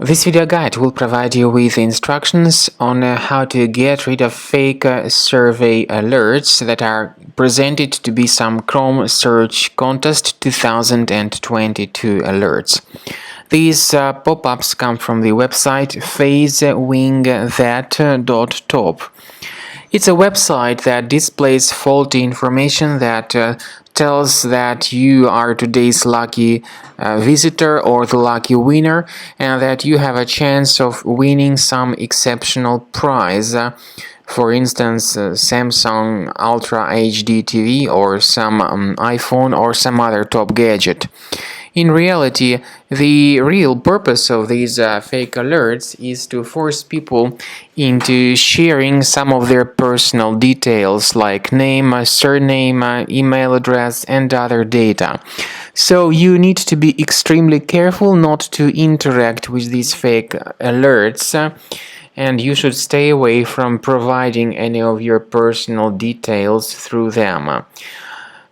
This video guide will provide you with instructions on how to get rid of fake survey alerts that are presented to be some Chrome Search Contest 2022 alerts. These pop-ups come from the website Phrasewingthat.top. It's a website that displays faulty information that tells that you are today's lucky visitor or the lucky winner, and that you have a chance of winning some exceptional prize. For instance, Samsung Ultra HD TV or some iPhone or some other top gadget. In reality, the real purpose of these fake alerts is to force people into sharing some of their personal details like name, surname, email address, and other data. So you need to be extremely careful not to interact with these fake alerts. And you should stay away from providing any of your personal details through them.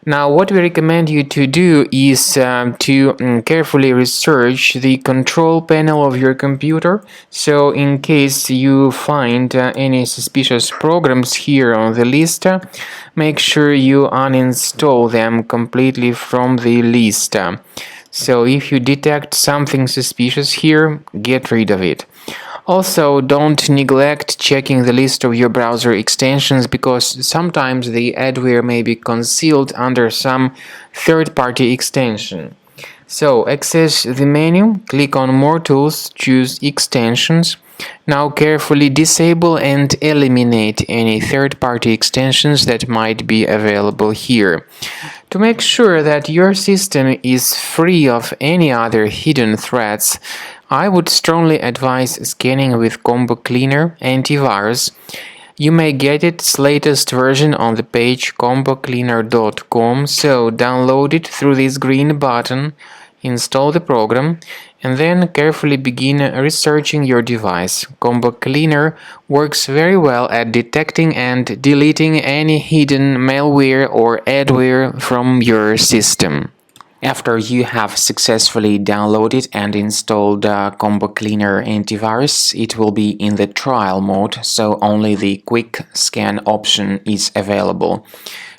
Now, what we recommend you to do is to carefully research the control panel of your computer. So in case you find any suspicious programs here on the list, make sure you uninstall them completely from the list. So if you detect something suspicious here, get rid of it. Also, don't neglect checking the list of your browser extensions, because sometimes the adware may be concealed under some third-party extension. So, access the menu, click on More Tools, choose Extensions. Now carefully disable and eliminate any third-party extensions that might be available here. To make sure that your system is free of any other hidden threats, I would strongly advise scanning with Combo Cleaner Antivirus. You may get its latest version on the page combocleaner.com, so download it through this green button, install the program, and then carefully begin researching your device. Combo Cleaner works very well at detecting and deleting any hidden malware or adware from your system. After you have successfully downloaded and installed Combo Cleaner Antivirus, it will be in the trial mode, so only the quick scan option is available.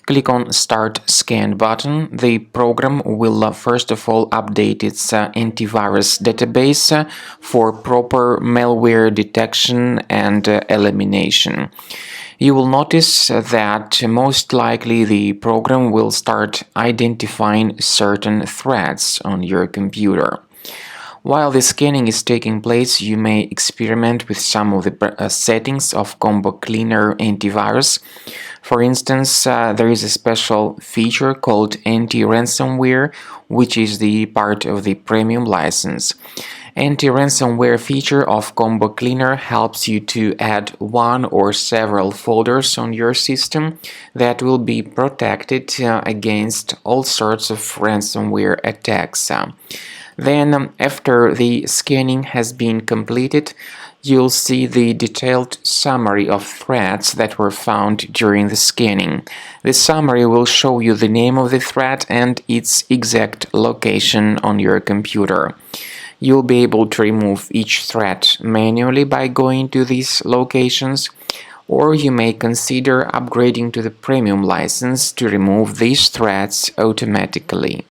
Click on Start Scan button. The program will first of all update its antivirus database for proper malware detection and elimination. You will notice that most likely the program will start identifying certain threats on your computer. While the scanning is taking place, you may experiment with some of the settings of Combo Cleaner Antivirus. For instance, there is a special feature called Anti-Ransomware, which is the part of the premium license. Anti-ransomware feature of Combo Cleaner helps you to add one or several folders on your system that will be protected against all sorts of ransomware attacks. Then, after the scanning has been completed, you'll see the detailed summary of threats that were found during the scanning. The summary will show you the name of the threat and its exact location on your computer. You'll be able to remove each threat manually by going to these locations, or you may consider upgrading to the premium license to remove these threats automatically.